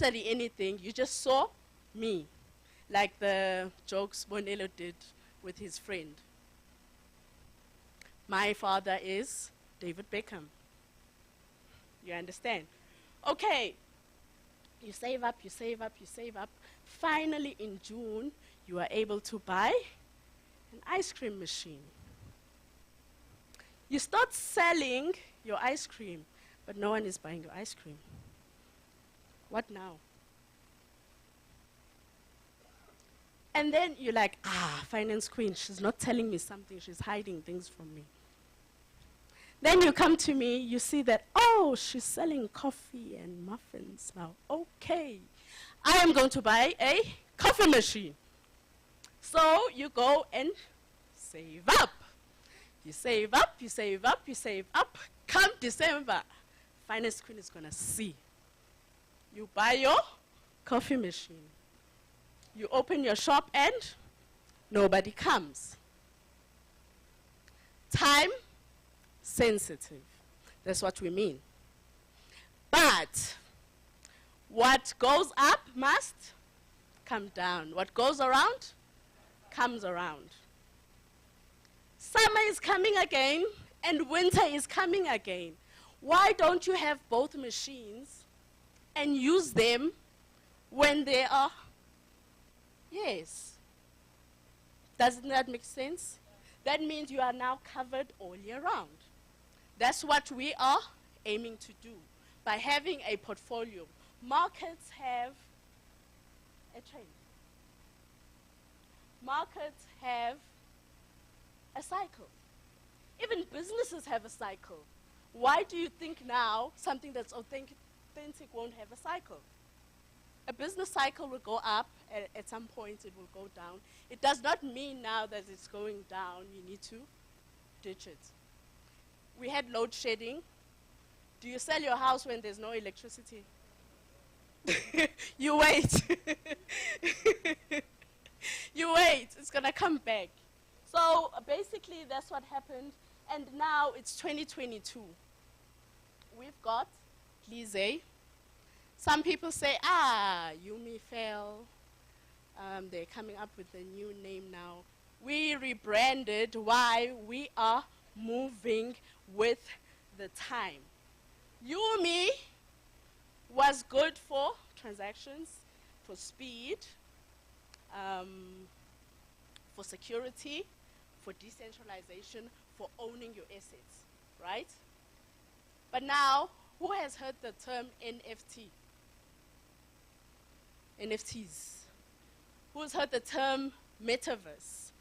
study anything. You just saw me, like the jokes Bonello did with his friend. My father is David Beckham. You understand? Okay. You save up, you save up, you save up. Finally, in June, you are able to buy an ice cream machine. You start selling your ice cream, but no one is buying your ice cream. What now? And then you're like, finance queen, she's not telling me something, she's hiding things from me. Then you come to me, you see that, oh, she's selling coffee and muffins now. Okay, I am going to buy a coffee machine. So you go and save up. You save up, you save up, you save up. Come December, finance queen is going to see. You buy your coffee machine. You open your shop and nobody comes. Time sensitive. That's what we mean. But what goes up must come down. What goes around comes around. Summer is coming again and winter is coming again. Why don't you have both machines and use them when they are? Yes. Doesn't that make sense? That means you are now covered all year round. That's what we are aiming to do by having a portfolio. Markets have a trend. Markets have a cycle. Even businesses have a cycle. Why do you think now something that's authentic won't have a cycle? A business cycle will go up, at some point it will go down. It does not mean now that it's going down, you need to ditch it. We had load shedding. Do you sell your house when there's no electricity? You wait. You wait, it's gonna come back. So basically that's what happened, and now it's 2022. We've got Glize. Some people say, Yumi fell. They're coming up with a new name now. We rebranded. Why? We are moving with the time. Yumi was good for transactions, for speed, for security, for decentralization, for owning your assets, right? But now, who has heard the term NFT? NFTs. Who's heard the term metaverse?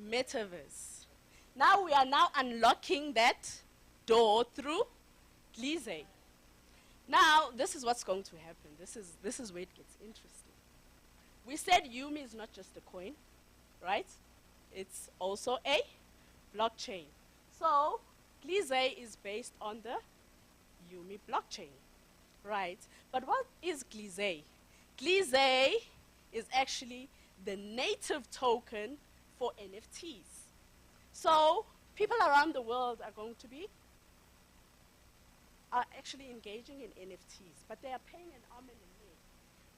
Metaverse. Now we are now unlocking that door through Glize. Now, this is what's going to happen. This is where it gets interesting. We said Yumi is not just a coin, right? It's also a blockchain. So, Glize is based on the Yumi blockchain, right? But what is Glize? Glize is actually the native token for NFTs. So, people around the world are actually engaging in NFTs, but they are paying an arm and a leg.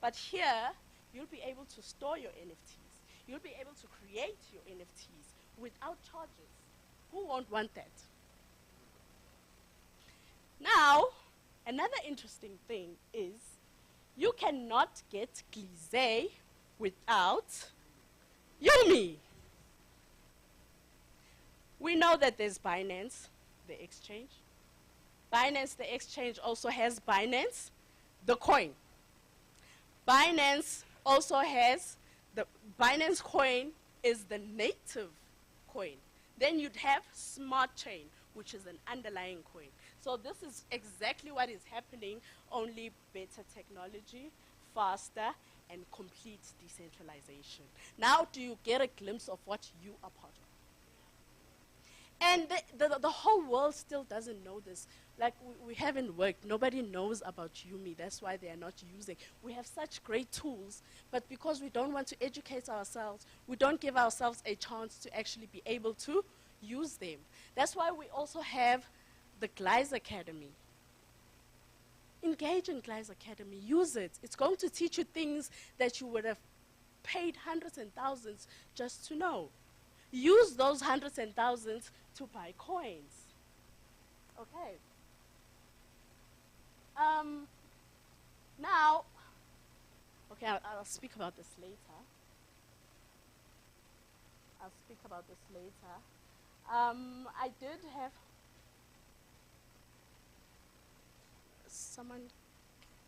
But here, you'll be able to store your NFTs. You'll be able to create your NFTs without charges. Who won't want that? Now, another interesting thing is you cannot get Glize without Yumi. We know that there's Binance, the exchange. Binance, the exchange, also has Binance, the coin. Binance also has the Binance coin is the native coin. Then you'd have Smart Chain, which is an underlying coin. So this is exactly what is happening, only better technology, faster, and complete decentralization. Now do you get a glimpse of what you are part of? And the whole world still doesn't know this. Like, we haven't worked. Nobody knows about Yumi. That's why they are not using. We have such great tools, but because we don't want to educate ourselves, we don't give ourselves a chance to actually be able to use them. That's why we also have the Glize Academy. engage in Glize Academy. Use it. It's going to teach you things that you would have paid hundreds and thousands just to know. Use those hundreds and thousands to buy coins. Okay. Now, okay, I'll speak about this later. I did have someone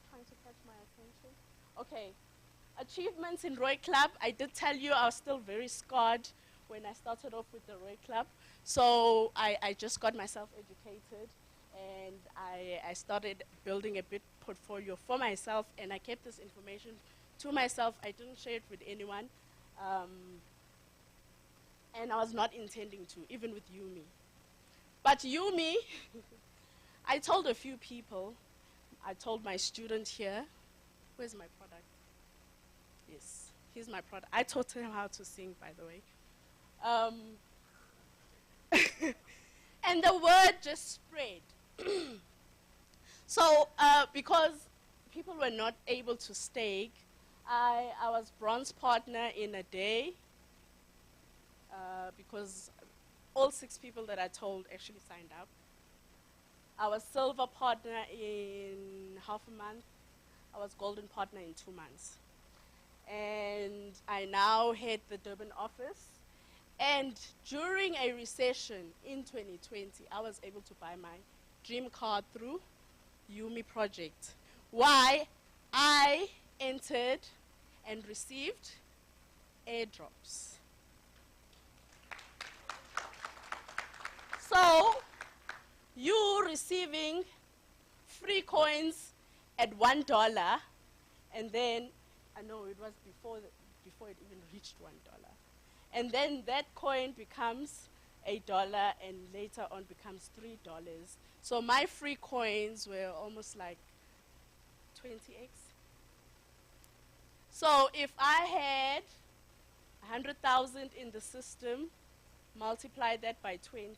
trying to catch my attention. Okay, achievements in Roy Club. I did tell you I was still very scarred when I started off with the Roy Club. So I just got myself educated, and I started building a bit portfolio for myself, and I kept this information to myself. I didn't share it with anyone. And I was not intending to, even with Yumi. But Yumi, I told a few people. I told my student here, where's my product? Yes, here's my product. I taught him how to sing, by the way. And the word just spread. So because people were not able to stake, I was bronze partner in a day, because all 6 people that I told actually signed up. I was silver partner in half a month. I was golden partner in 2 months. And I now head the Durban office. And during a recession in 2020, I was able to buy my dream car through Yumi project. Why? I entered and received airdrops. So, you receiving free coins at $1, and then, I know it was before it even reached $1. And then that coin becomes $1 and later on becomes $3. So my free coins were almost like 20x. So if I had 100,000 in the system, multiply that by 20,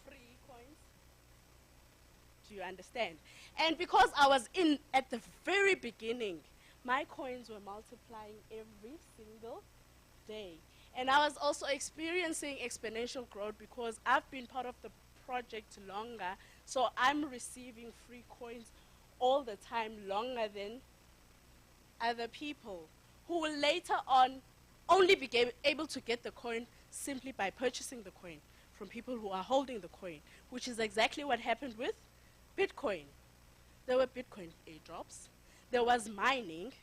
free coins. Do you understand? And because I was in at the very beginning, my coins were multiplying every single day. And I was also experiencing exponential growth because I've been part of the project longer, so I'm receiving free coins all the time, longer than other people who will later on only be able to get the coin simply by purchasing the coin from people who are holding the coin, which is exactly what happened with Bitcoin. There were Bitcoin airdrops. There was mining.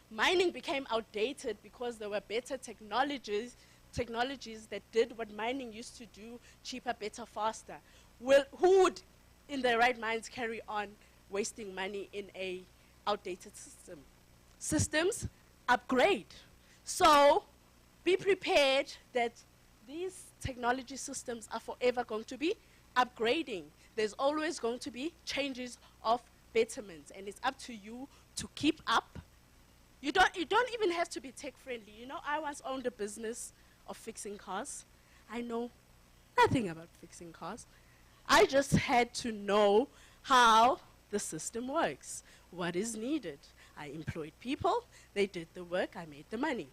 Mining became outdated because there were better technologies that did what mining used to do, cheaper, better, faster. Well, who would, in their right minds, carry on wasting money in a outdated system? Systems upgrade. So be prepared that these technology systems are forever going to be upgrading. There's always going to be changes of betterment, and it's up to you to keep up. You don't even have to be tech friendly. You know, I once owned a business of fixing cars. I know nothing about fixing cars. I just had to know how the system works, what is needed. I employed people, they did the work, I made the money.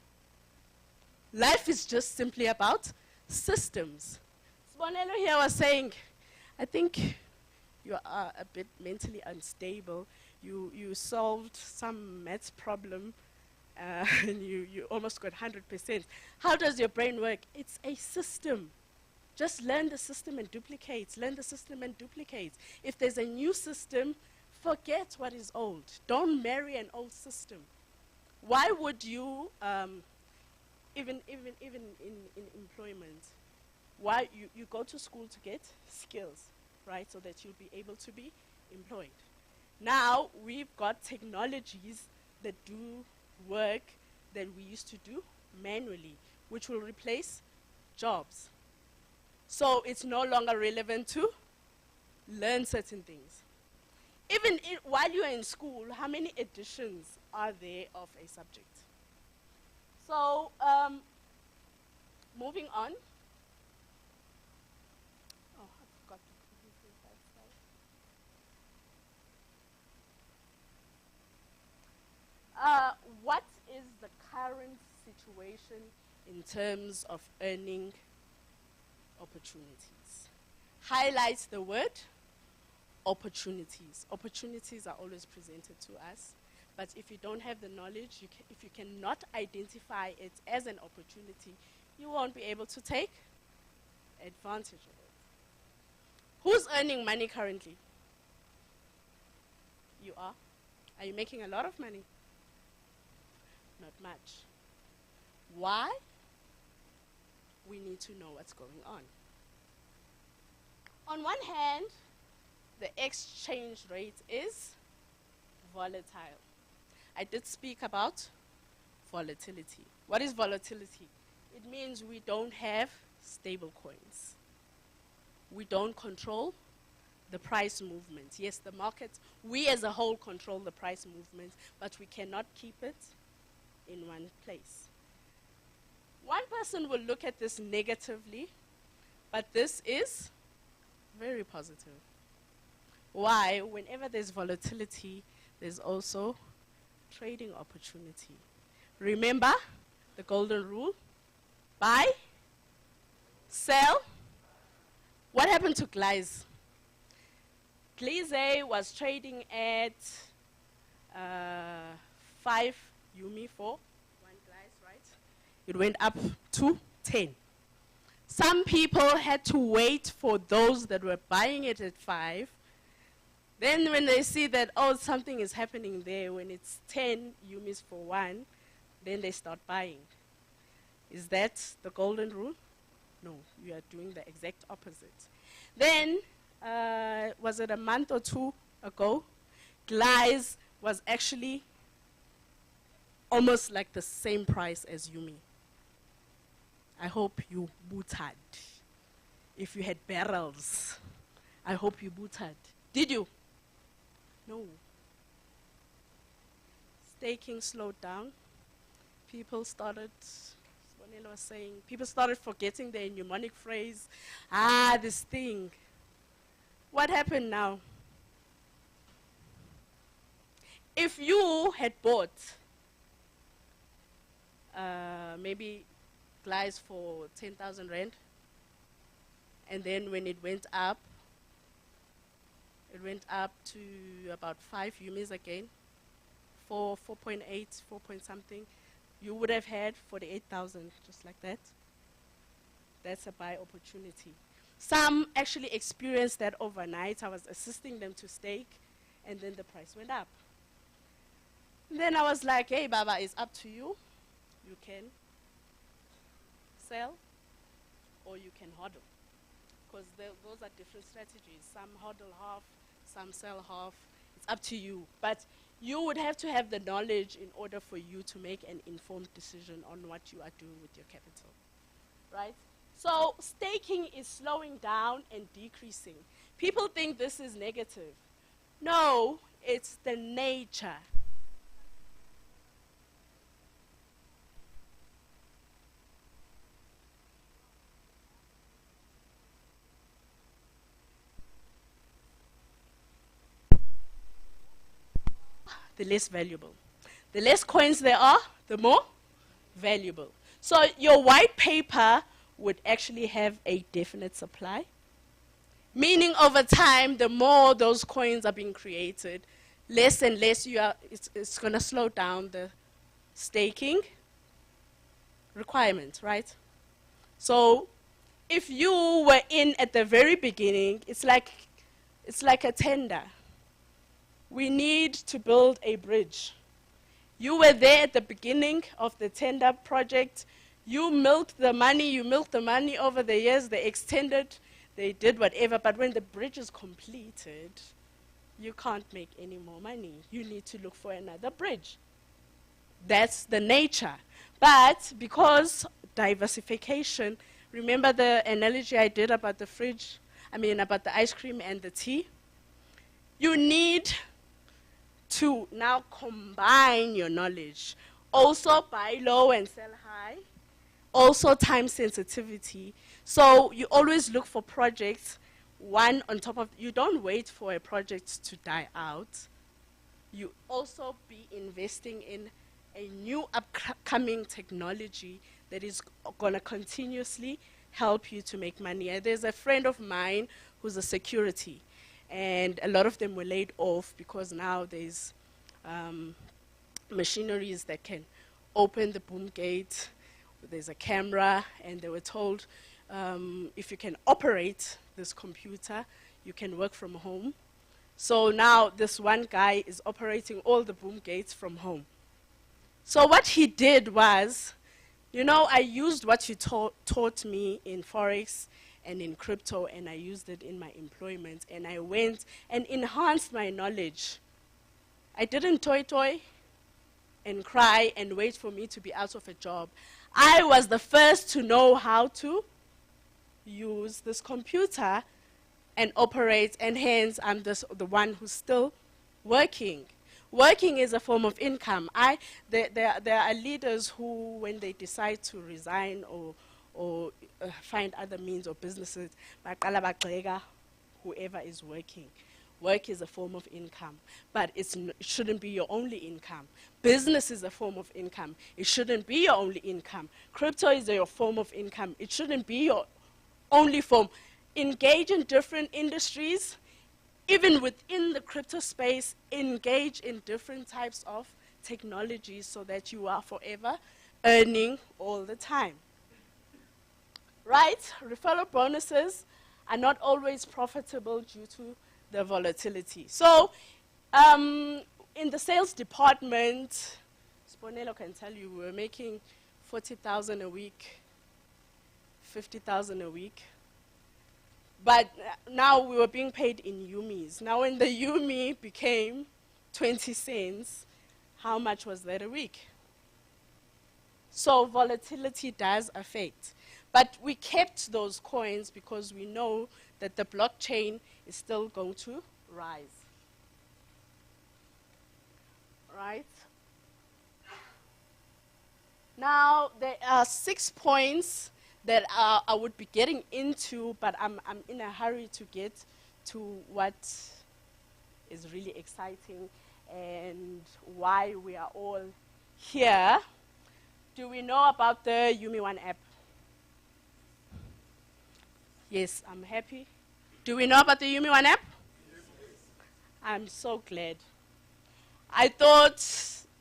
Life is just simply about systems. Sibonelo here was saying, I think you are a bit mentally unstable. You solved some maths problem and you almost got 100%. How does your brain work? It's a system. Just learn the system and duplicate. Learn the system and duplicate. If there's a new system, forget what is old. Don't marry an old system. Why would you, even in employment, why you go to school to get skills, right, so that you'll be able to be employed. Now we've got technologies that do work that we used to do manually, which will replace jobs. So it's no longer relevant to learn certain things. Even while you're in school, how many editions are there of a subject? So moving on. Oh, I forgot to put this inside. is the current situation in terms of earning opportunities? Highlight the word opportunities. Opportunities are always presented to us, but if you don't have the knowledge, if you cannot identify it as an opportunity, you won't be able to take advantage of it. Who's earning money currently? You are? Are you making a lot of money? Not much. Why? We need to know what's going on. On one hand, the exchange rate is volatile. I did speak about volatility. What is volatility? It means we don't have stable coins. We don't control the price movement. Yes, the market, we as a whole control the price movement, but we cannot keep it in one place. One person will look at this negatively, but this is very positive. Why? Whenever there's volatility, there's also trading opportunity. Remember the golden rule? Buy, sell. What happened to Glize? Glize was trading at 5 Yumi for one Glize, right? It went up to 10. Some people had to wait for those that were buying it at 5. Then when they see that, oh, something is happening there, when it's 10 Yumis for one, then they start buying. Is that the golden rule? No, you are doing the exact opposite. Then, was it a month or two ago, Glize was actually almost like the same price as Yumi. I hope you booted. If you had barrels, I hope you booted. Did you? No. Staking slowed down. People started, Swanela was saying, people started forgetting their mnemonic phrase. This thing. What happened now? If you had bought maybe Glize for 10,000 Rand, and then when it went up to about 5 Yumis again, 4.8, 4 point something, you would have had 48,000, just like that. That's a buy opportunity. Some actually experienced that overnight. I was assisting them to stake, and then the price went up. And then I was like, hey, Baba, it's up to you. You can sell, or you can hodl. Because those are different strategies. Some hodl half, some sell half. It's up to you. But you would have to have the knowledge in order for you to make an informed decision on what you are doing with your capital, right? So staking is slowing down and decreasing. People think this is negative. No, it's the nature. The less valuable. The less coins there are, the more valuable. So your white paper would actually have a definite supply, meaning over time, the more those coins are being created, less and less it's going to slow down the staking requirement, right? So if you were in at the very beginning, it's like a tender. We need to build a bridge. You were there at the beginning of the tender project. You milked the money over the years. They extended, they did whatever. But when the bridge is completed, you can't make any more money. You need to look for another bridge. That's the nature. But because diversification, remember the analogy I did about the fridge? About the ice cream and the tea? You need to now combine your knowledge. Also buy low and sell high. Also time sensitivity. So you always look for projects, one on top of, you don't wait for a project to die out. You also be investing in a new upcoming technology that is going to continuously help you to make money. And there's a friend of mine who's a security, and a lot of them were laid off because now there's machineries that can open the boom gate. There's a camera, and they were told if you can operate this computer, you can work from home. So now this one guy is operating all the boom gates from home. So what he did was, I used what you taught me in Forex and in crypto, and I used it in my employment, and I went and enhanced my knowledge. I didn't toy and cry and wait for me to be out of a job. I was the first to know how to use this computer and operate, and hence I'm the one who's still working. Working is a form of income. There are leaders who, when they decide to resign or find other means or businesses, whoever is working. Work is a form of income, but it shouldn't be your only income. Business is a form of income. It shouldn't be your only income. Crypto is your form of income. It shouldn't be your only form. Engage in different industries. Even within the crypto space, engage in different types of technologies so that you are forever earning all the time. Right? Referral bonuses are not always profitable due to the volatility. So, in the sales department, Sponelo can tell you, we were making 40,000 a week, 50,000 a week. But now we were being paid in Yumis. Now when the Yumi became 20 cents, how much was that a week? So volatility does affect. But we kept those coins because we know that the blockchain is still going to rise. Right? Now, there are 6 points that I would be getting into, but I'm in a hurry to get to what is really exciting and why we are all here. Do we know about the Yumi One app? Yes, I'm happy. Do we know about the Yumi One app? Yes. I'm so glad. I thought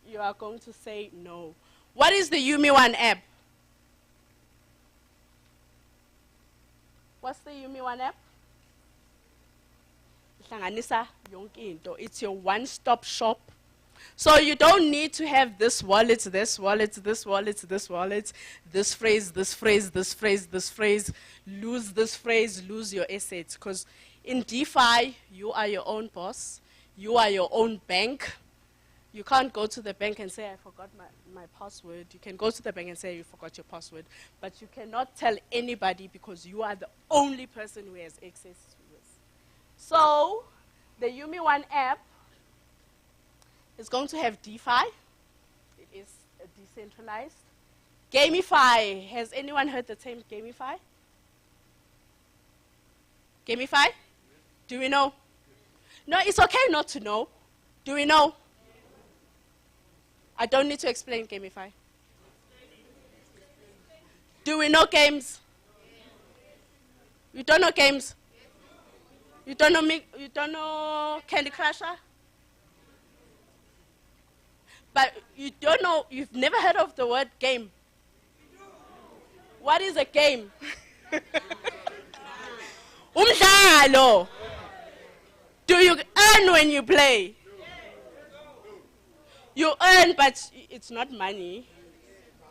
you are going to say no. What is the Yumi One app? What's the Yumi One app? It's your one-stop shop. So you don't need to have this wallet, this wallet, this wallet, this wallet, this phrase, this phrase, this phrase, this phrase, lose this phrase, lose your assets. Because in DeFi, you are your own boss. You are your own bank. You can't go to the bank and say, I forgot my password. You can go to the bank and say you forgot your password. But you cannot tell anybody because you are the only person who has access to this. So the Yumi One app is going to have DeFi. It is decentralized. Gamify. Has anyone heard the term gamify? Gamify? Do we know? No, it's okay not to know. Do we know? I don't need to explain gamify. Do we know games? You don't know games? You don't know Candy Crusher? But you don't know, you've never heard of the word game. What is a game? Umdlalo. Do you earn when you play? You earn, but it's not money.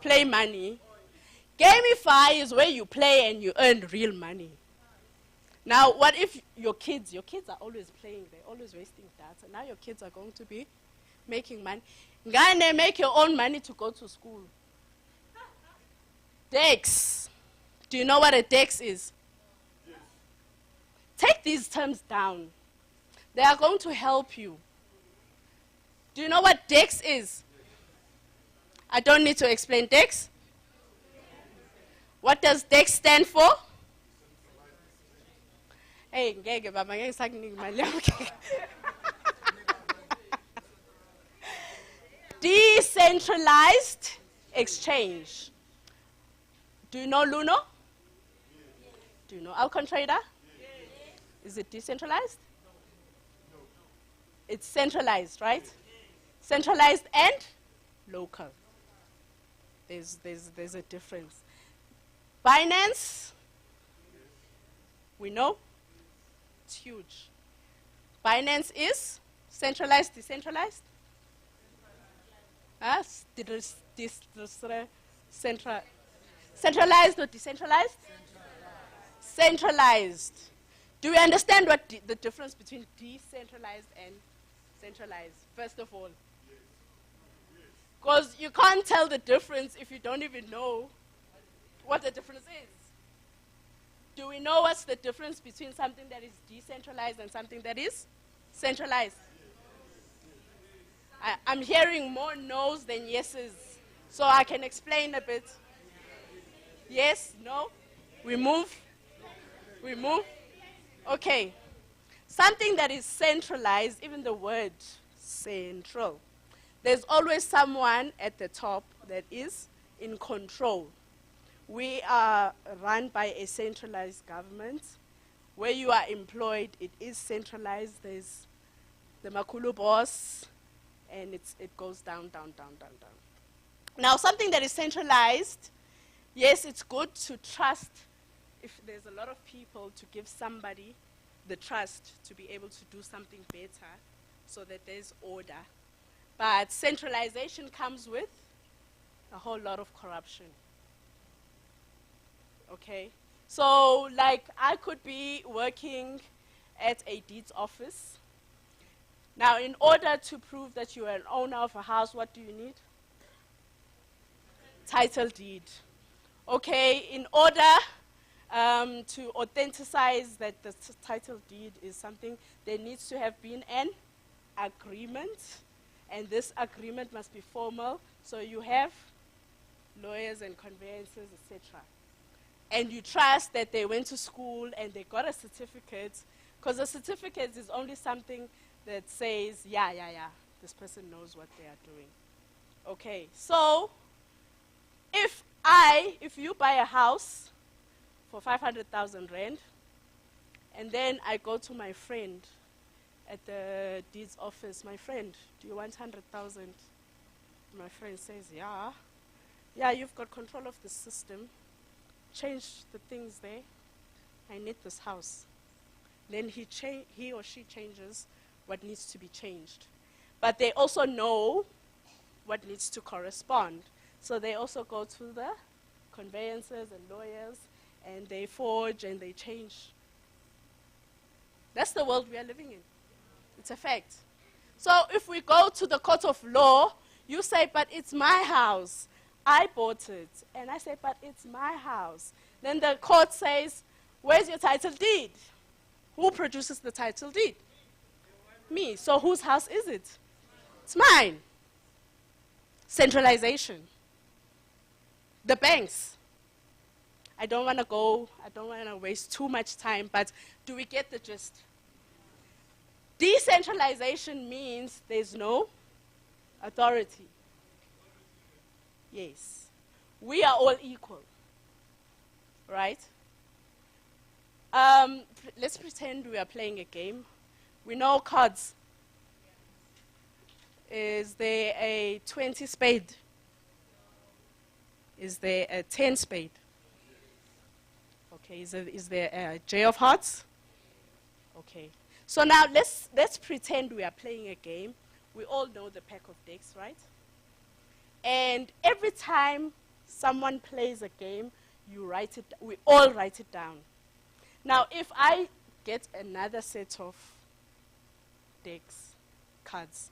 Play money. Gamify is where you play and you earn real money. Now, what if your kids are always playing, they're always wasting data. Now your kids are going to be making money. Ngane, make your own money to go to school. DEX. Do you know what a DEX is? Yes. Take these terms down. They are going to help you. Do you know what DEX is? I don't need to explain DEX. What does DEX stand for? Hey, ngeke baba ngeke sakunika imali. decentralized exchange. Do you know Luno? Do you know Alcon Trader? Is it decentralized? It's centralized, right? Centralized and local. There's a difference. Binance, we know, it's huge. Binance is centralized, decentralized? Centralized or decentralized? Centralized. Do we understand what the difference between decentralized and centralized, first of all? Because you can't tell the difference if you don't even know what the difference is. Do we know what's the difference between something that is decentralized and something that is centralized? I'm hearing more no's than yeses, so I can explain a bit. Yes, no, we move. Okay, something that is centralized, even the word central, there's always someone at the top that is in control. We are run by a centralized government. Where you are employed, it is centralized. There's the Makulu boss, and it goes down, down, down, down, down. Now, something that is centralized, yes, it's good to trust. If there's a lot of people, to give somebody the trust to be able to do something better so that there's order. But centralization comes with a whole lot of corruption. Okay? So, like, I could be working at a deeds office. Now, in order to prove that you are an owner of a house, what do you need? Title deed. Okay, in order to authenticize that the title deed is something, there needs to have been an agreement, and this agreement must be formal, so you have lawyers and conveyancers, etc. And you trust that they went to school and they got a certificate, because a certificate is only something that says, yeah, this person knows what they are doing. Okay, so if you buy a house for 500,000 rand, and then I go to my friend at the deeds office, my friend, do you want 100,000? My friend says, yeah, you've got control of the system. Change the things there. I need this house. Then he or she changes what needs to be changed. But they also know what needs to correspond. So they also go to the conveyancers and lawyers, and they forge and they change. That's the world we are living in. It's a fact. So if we go to the court of law, you say, but it's my house. I bought it. And I say, but it's my house. Then the court says, where's your title deed? Who produces the title deed? Me. So whose house is it? It's mine. Centralization. The banks. I don't want to waste too much time, but do we get the gist? Decentralization means there's no authority. Yes. We are all equal. Right? Let's pretend we are playing a game. We know cards. Is there a 20 spade? Is there a 10 spade? Okay, is there a J of hearts? Okay. So now let's pretend we are playing a game. We all know the pack of decks, right? And every time someone plays a game, we all write it down. Now, if I get another set of decks, cards,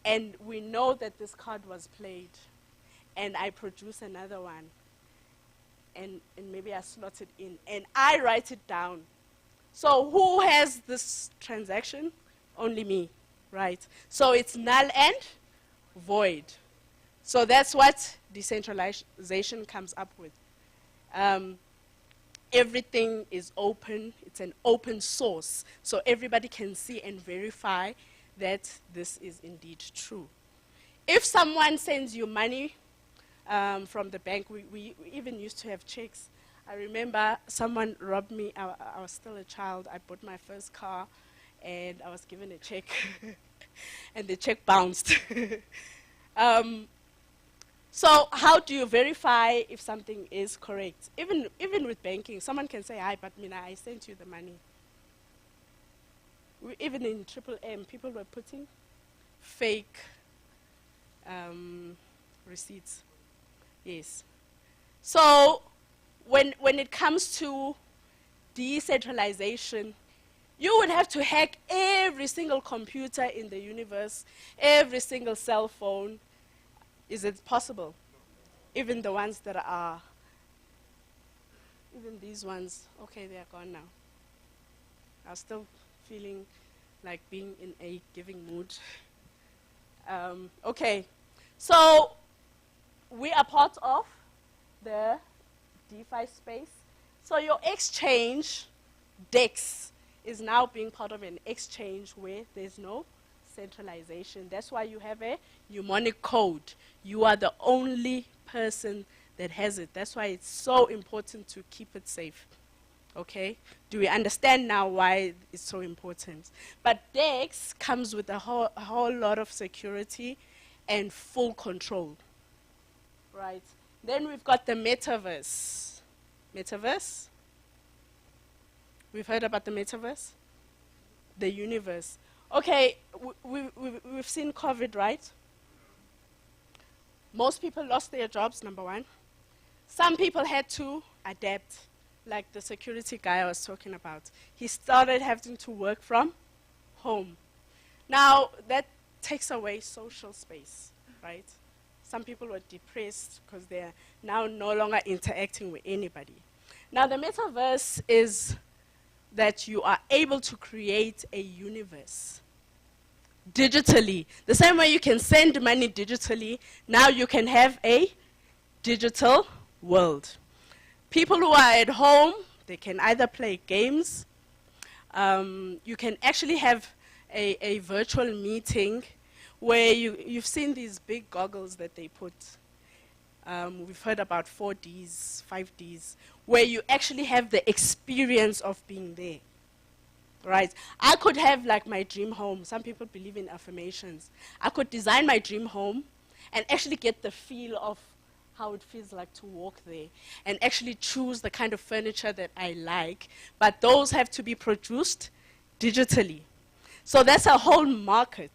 and we know that this card was played, and I produce another one, and maybe I slot it in, and I write it down. So who has this transaction? Only me, right? So it's null and void. So that's what decentralization comes up with. Everything is open. It's an open source. So everybody can see and verify that this is indeed true. If someone sends you money from the bank, we even used to have checks. I remember someone robbed me. I was still a child. I bought my first car, and I was given a check, and the check bounced. So how do you verify if something is correct? Even with banking, someone can say, "Hi, but Mina, I sent you the money." Even in Triple M, people were putting fake receipts. Yes. So when it comes to decentralization, you would have to hack every single computer in the universe, every single cell phone. Is it possible? Even the ones that are, even these ones, okay, they are gone now. I'm still feeling like being in a giving mood. Okay, so we are part of the DeFi space. So your exchange, DEX, is now being part of an exchange where there's no centralization. That's why you have a mnemonic code. You are the only person that has it. That's why it's so important to keep it safe. Okay? Do we understand now why it's so important? But DEX comes with a whole lot of security and full control. Right? Then we've got the metaverse. Metaverse? We've heard about the metaverse? The universe. Okay, we've seen COVID, right? Most people lost their jobs, number one. Some people had to adapt, like the security guy I was talking about. He started having to work from home. Now, that takes away social space, right? Some people were depressed because they're now no longer interacting with anybody. Now, the metaverse is that you are able to create a universe digitally. The same way you can send money digitally, now you can have a digital world. People who are at home, they can either play games. You can actually have a virtual meeting where you've seen these big goggles that they put. We've heard about 4Ds, 5Ds, where you actually have the experience of being there. Right? I could have like my dream home. Some people believe in affirmations. I could design my dream home and actually get the feel of how it feels like to walk there and actually choose the kind of furniture that I like. But those have to be produced digitally. So that's a whole market.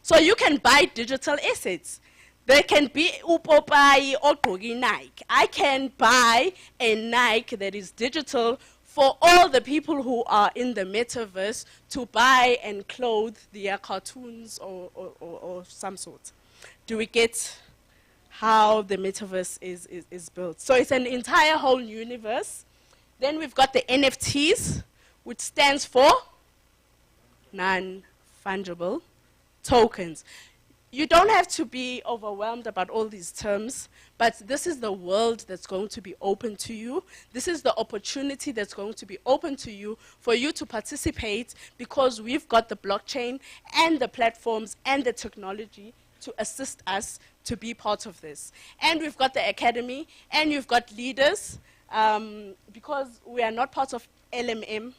So you can buy digital assets. They can be upopai or Nike. I can buy a Nike that is digital for all the people who are in the metaverse to buy and clothe their cartoons or some sort. Do we get how the metaverse is built? So it's an entire whole universe. Then we've got the NFTs, which stands for non-fungible tokens. You don't have to be overwhelmed about all these terms, but this is the world that's going to be open to you. This is the opportunity that's going to be open to you for you to participate because we've got the blockchain and the platforms and the technology to assist us to be part of this. And we've got the academy and you've got leaders because we are not part of LMM,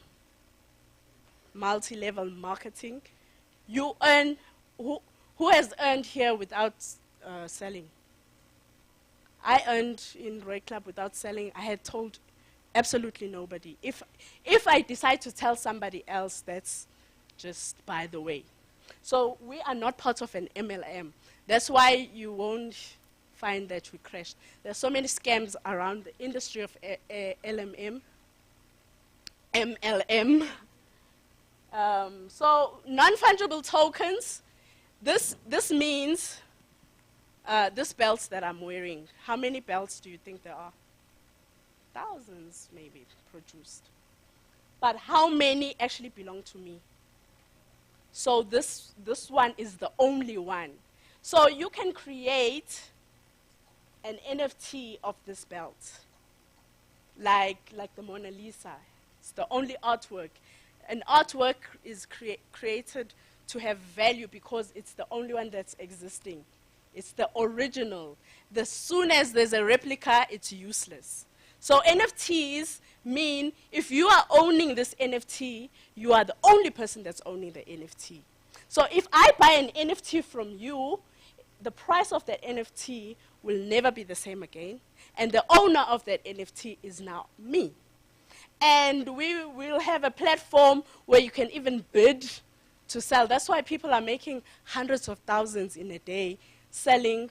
multi-level marketing. You earn, who has earned here without selling? I earned in Roy Club without selling. I had told absolutely nobody. If I decide to tell somebody else, that's just by the way. So we are not part of an MLM. That's why you won't find that we crashed. There's so many scams around the industry of LMM, MLM. So non-fungible tokens. This means these belts that I'm wearing. How many belts do you think there are? Thousands, maybe, produced. But how many actually belong to me? So this one is the only one. So you can create an NFT of this belt, like the Mona Lisa. It's the only artwork. An artwork is created to have value because it's the only one that's existing. It's the original. As soon as there's a replica, it's useless. So NFTs mean if you are owning this NFT, you are the only person that's owning the NFT. So if I buy an NFT from you, the price of that NFT will never be the same again. And the owner of that NFT is now me. And we will have a platform where you can even bid to sell. That's why people are making hundreds of thousands in a day selling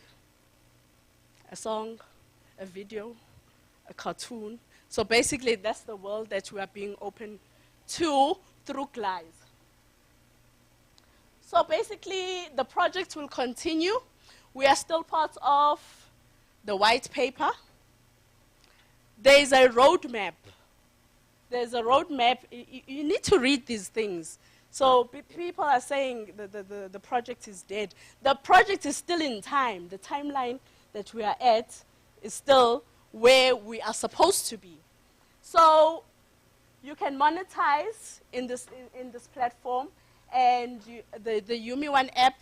a song, a video, a cartoon. So basically, that's the world that we are being open to through Glize. So basically, the project will continue. We are still part of the white paper. There is a roadmap. There's a roadmap. You need to read these things. So people are saying the project is dead. The project is still in time. The timeline that we are at is still where we are supposed to be. So you can monetize in this platform, and the Yumi One app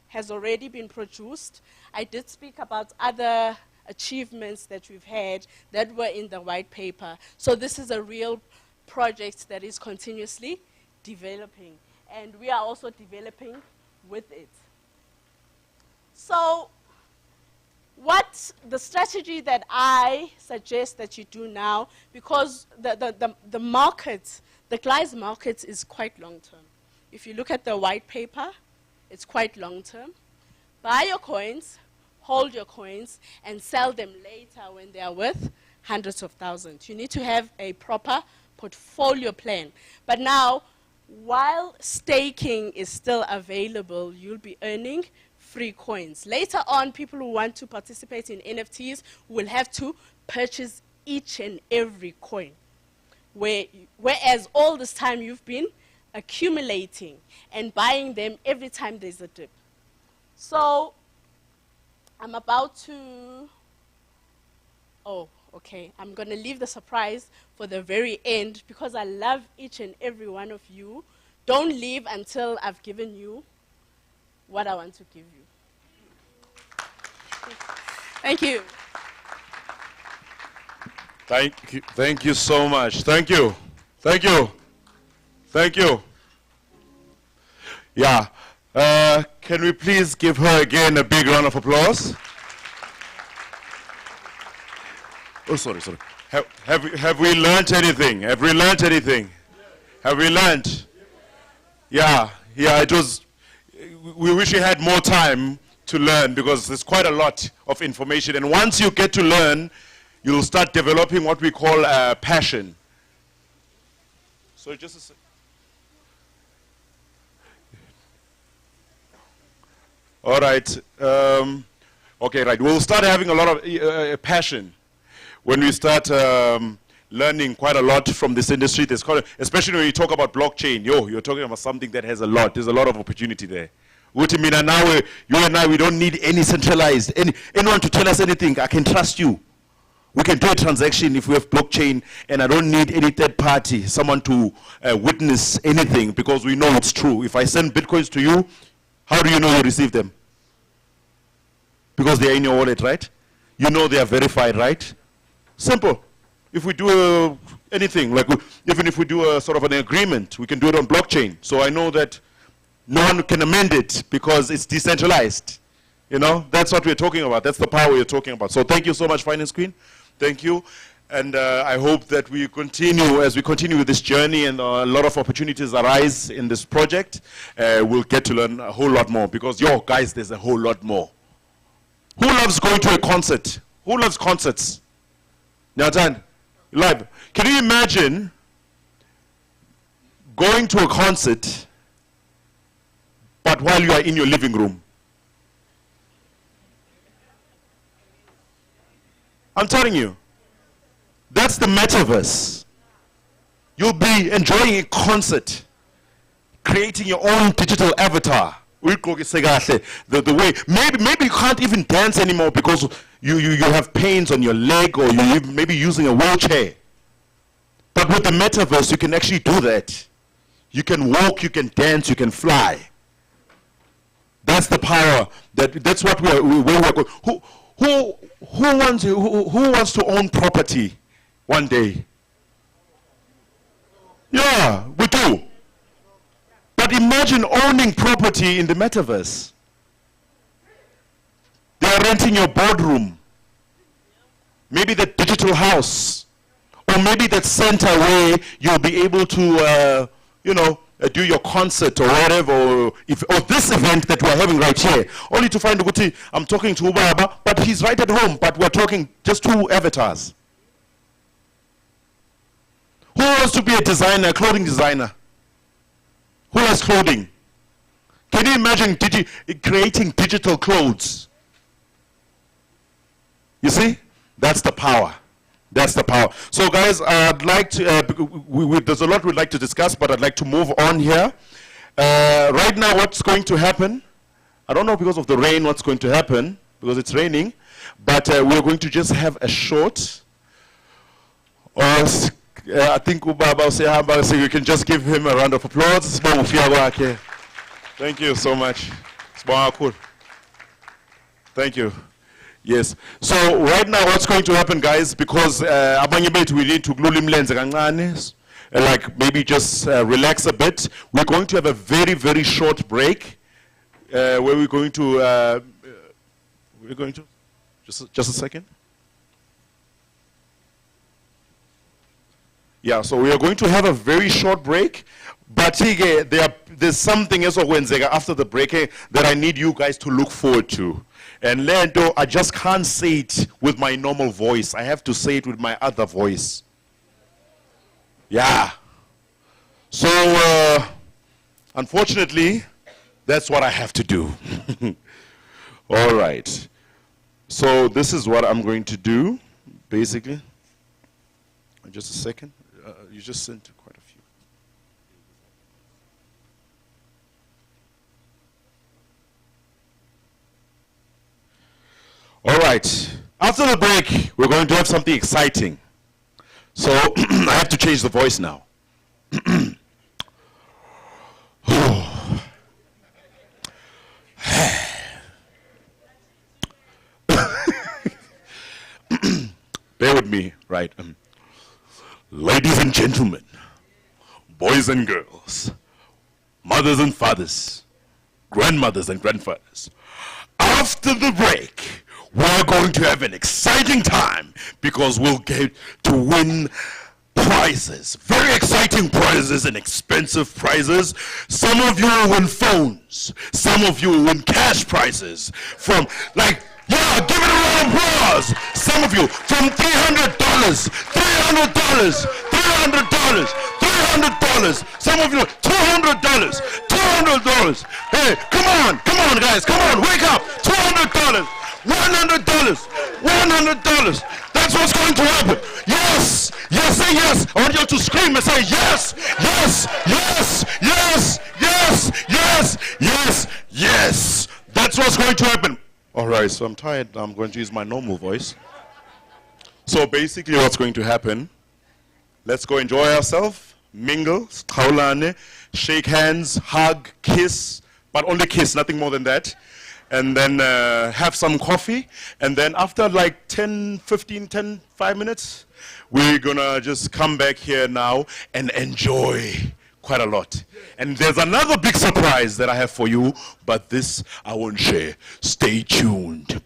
has already been produced. I did speak about other achievements that we've had that were in the white paper. So this is a real project that is continuously developing, and we are also developing with it. So what the strategy that I suggest that you do now, because the market, the Glize market is quite long-term. If you look at the white paper, it's quite long-term. Buy your coins, hold your coins, and sell them later when they are worth hundreds of thousands. You need to have a proper portfolio plan. But now, while staking is still available, you'll be earning free coins. Later on, people who want to participate in NFTs will have to purchase each and every coin. Whereas all this time you've been accumulating and buying them every time there's a dip. So I'm about to, I'm going to leave the surprise for the very end because I love each and every one of you. Don't leave until I've given you what I want to give you. Thank you. Thank you so much. Thank you. Thank you. Thank you. Yeah. Can we please give her again a big round of applause? Oh, sorry. Have we learned anything? Have we learned anything? Have we learned? Yeah. It was. We wish we had more time to learn because there's quite a lot of information. And once you get to learn, you'll start developing what we call passion. So just a second. All right. Okay, right. We'll start having a lot of passion when we start learning quite a lot from this industry. There's especially when you talk about blockchain. You're talking about something that has a lot. There's a lot of opportunity there. Now, you and I, we don't need any centralized, anyone to tell us anything. I can trust you. We can do a transaction if we have blockchain, and I don't need any third party, someone to witness anything, because we know it's true. If I send bitcoins to you, how do you know you receive them? Because they are in your wallet, right? You know they are verified, right? Simple. If we do anything, like even if we do a sort of an agreement, we can do it on blockchain. So I know that no one can amend it because it's decentralized. You know, that's what we're talking about. That's the power we're talking about. So thank you so much, Finance Queen. Thank you. And I hope that we continue, as we continue with this journey and a lot of opportunities arise in this project, we'll get to learn a whole lot more because, guys, there's a whole lot more. Who loves going to a concert? Who loves concerts? Nyatan, live. Can you imagine going to a concert, but while you are in your living room? I'm telling you, that's the metaverse. You'll be enjoying a concert, creating your own digital avatar. The way, maybe you can't even dance anymore because you have pains on your leg or you're maybe using a wheelchair. But with the metaverse, you can actually do that. You can walk, you can dance, you can fly. That's the power. That's what where we're going. Who wants to own property one day? Yeah, we do. But imagine owning property in the metaverse. They are renting your boardroom. Maybe the digital house. Or maybe that center where you'll be able to, do your concert or whatever, or this event that we're having right here. Only to find Uguti, I'm talking to Ubaba, but he's right at home, but we're talking just 2 avatars. Who wants to be a designer, a clothing designer? Who has clothing? Can you imagine creating digital clothes? You see? That's the power. That's the power. So guys, I'd like to, there's a lot we'd like to discuss, but I'd like to move on here. Right now, what's going to happen, I don't know because of the rain what's going to happen, because it's raining, but we're going to just have a short, I think Ubaba will say, so you can just give him a round of applause. Thank you so much. Thank you. Yes. So right now what's going to happen, guys, because we need to like maybe just relax a bit. We're going to have a very, very short break where we're going to just a second. Yeah, so we are going to have a very short break, but there's something else after the break that I need you guys to look forward to. And Lando, I just can't say it with my normal voice. I have to say it with my other voice. Yeah. So, unfortunately, that's what I have to do. All right. So this is what I'm going to do, basically. Just a second. You just sent quite a few. All right. After the break, we're going to have something exciting. So I have to change the voice now. Bear with me, right? Ladies and gentlemen, boys and girls, mothers and fathers, grandmothers and grandfathers, after the break, we're going to have an exciting time because we'll get to win prizes, very exciting prizes and expensive prizes. Some of you will win phones, some of you will win cash prizes from yeah, give it a round of applause. Some of you from $300, $300, $300, $300. Some of you $200, $200. Hey, come on, guys, come on, wake up. $200, $100, $100. That's what's going to happen. Yes, yes, say yes. I want you to scream and say yes, yes, yes, yes, yes, yes, yes, yes. That's what's going to happen. All right, so I'm tired. I'm going to use my normal voice. So basically what's going to happen, let's go enjoy ourselves, mingle, shake hands, hug, kiss, but only kiss, nothing more than that. And then have some coffee. And then after like 5 minutes, we're gonna just come back here now and enjoy quite a lot. And there's another big surprise that I have for you, but this I won't share. Stay tuned.